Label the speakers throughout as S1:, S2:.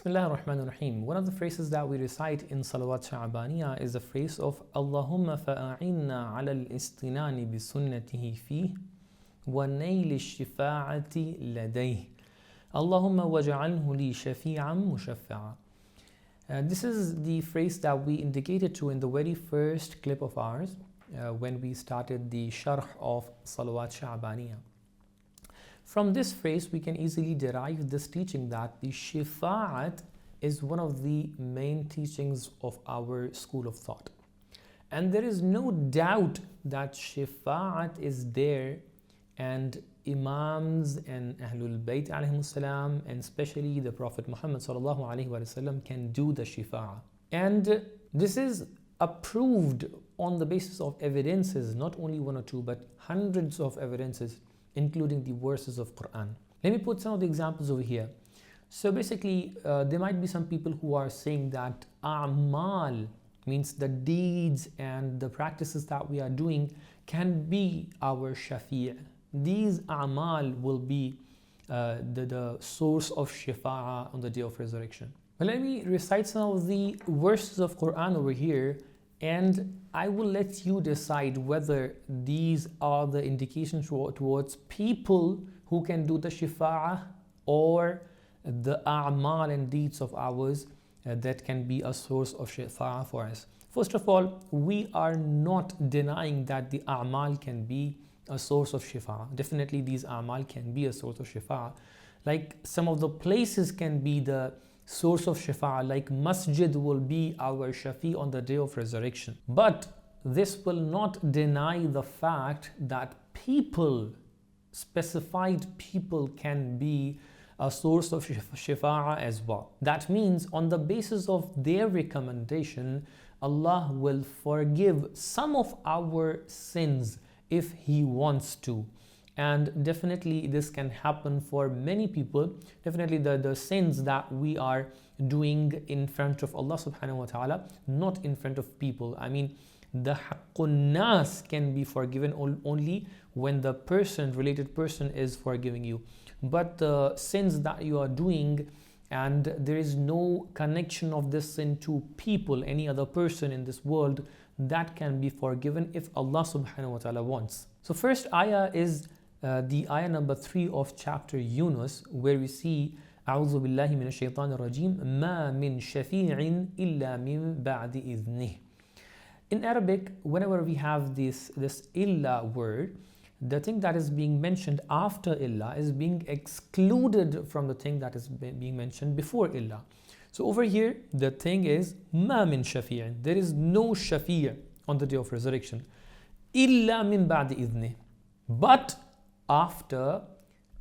S1: Bismillah ar-Rahman ar-Rahim. One of the phrases that we recite in Salawat Sha'baniyah is the phrase of Allahumma fa'a'inna ala al-istinani bi sunnatihi fih wa nayli shifa'ati ladayh. Allahumma waj'alhu li shafi'an mushaffa'a. This is the phrase that we indicated to in the very first clip of ours when we started the sharh of Salawat Sha'baniyah. From this phrase, we can easily derive this teaching that the Shifa'at is one of the main teachings of our school of thought. And there is no doubt that Shifa'at is there, and Imams and Ahlulbayt alayhimus salam, and especially the Prophet Muhammad sallallahu alayhi wa sallam, can do the Shifa'at. And this is approved on the basis of evidences, not only one or two, but hundreds of evidences, including the verses of Quran. Let me put some of the examples over here. So basically, there might be some people who are saying that Amaal means the deeds and the practices that we are doing can be our Shafi'. These Amaal will be the source of Shifa'at on the day of resurrection. But let me recite some of the verses of Quran over here, and I will let you decide whether these are the indications towards people who can do the Shifa'ah, or the A'mal and deeds of ours that can be a source of Shifa'ah for us. First of all, we are not denying that the A'mal can be a source of Shifa'ah. Definitely these A'mal can be a source of Shifa'ah. Like some of the places can be the source of Shifa'ah, like Masjid will be our Shafi on the day of resurrection. But this will not deny the fact that people, specified people, can be a source of Shifa'ah as well. That means on the basis of their recommendation, Allah will forgive some of our sins if He wants to. And definitely this can happen for many people. Definitely the sins that we are doing in front of Allah subhanahu wa ta'ala, not in front of people. I mean, the haqqun nas can be forgiven only when the related person is forgiving you. But the sins that you are doing and there is no connection of this sin to people, any other person in this world, that can be forgiven if Allah subhanahu wa ta'ala wants. So first ayah is the ayah number 3 of chapter Yunus, where we see أعوذ بالله من الشيطان الرجيم ما من شفيع إلا من بعد إذنه. In Arabic, whenever we have this illa word, the thing that is being mentioned after illa is being excluded from the thing that is being mentioned before illa. So over here, the thing is ما من شفيع. There is no shafi' on the day of resurrection. إلا من بعد إذنه. But after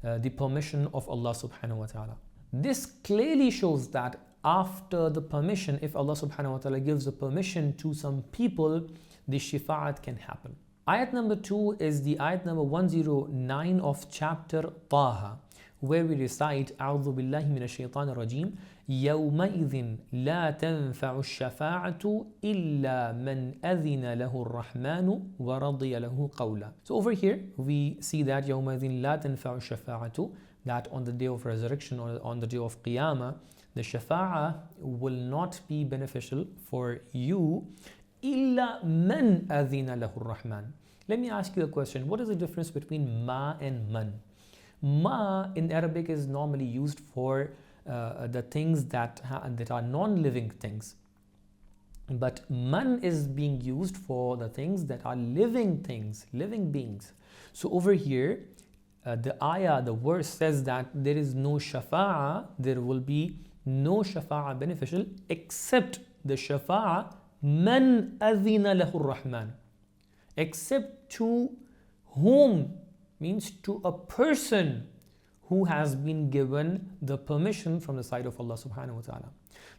S1: the permission of Allah subhanahu wa ta'ala. This clearly shows that after the permission, if Allah subhanahu wa ta'ala gives a permission to some people, the Shifa'at can happen. Ayat number 2 is the ayat number 109 of chapter Taha, where we recite أعوذ بالله من الشيطان الرجيم يومئذ لا تنفع الشفاعة إلا من أذن له الرحمن ورضي له قولا. So over here we see that يومئذ لا تنفع الشفاعة, that on the day of resurrection or on the day of Qiyamah, the Shafa'ah will not be beneficial for you إلا من أذن له الرحمن. Let me ask you a question. What is the difference between ma and man? Ma in Arabic is normally used for the things that are non-living things, but man is being used for the things that are living things, living beings. So over here, the ayah, the verse says that there is no shafa'ah, there will be no shafa'ah beneficial except the shafa'ah man adhina lahu rahman, except to whom, means to a person who has been given the permission from the side of Allah subhanahu wa ta'ala.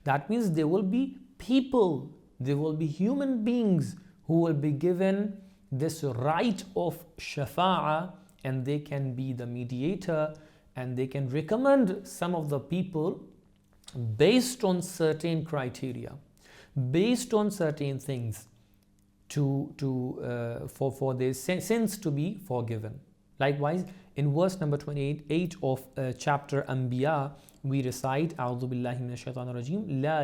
S1: That means there will be people, there will be human beings who will be given this right of shafa'ah, and they can be the mediator, and they can recommend some of the people based on certain criteria, based on certain things for their sins to be forgiven. Likewise, in verse number 28 of chapter Anbiya, we recite أعوذ بالله من الشيطان الرجيم لا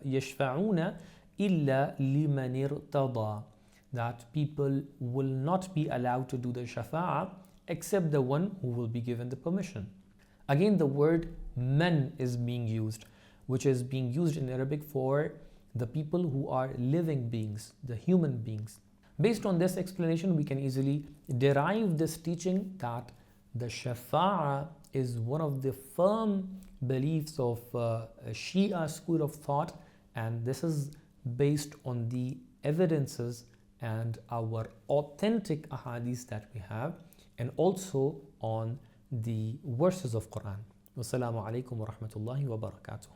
S1: يشفعون إلا لمن ارتضى, that people will not be allowed to do the shafa'ah except the one who will be given the permission. Again, the word man is being used, which is being used in Arabic for the people who are living beings, the human beings. Based on this explanation, we can easily derive this teaching that the shafa'ah is one of the firm beliefs of Shia school of thought, and this is based on the evidences and our authentic ahadith that we have, and also on the verses of Quran. Wassalamu alaikum wa rahmatullahi wa barakatuh.